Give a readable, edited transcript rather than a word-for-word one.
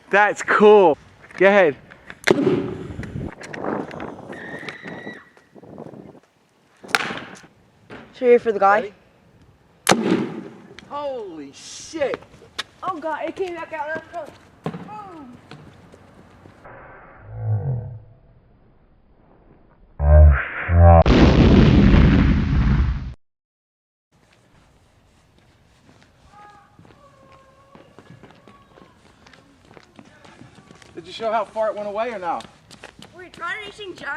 That's cool. Go ahead. Cheer for the guy. Ready? Holy shit. Oh god, it came back out. Boom. Did you show how far it went away or no? We're trying to giant.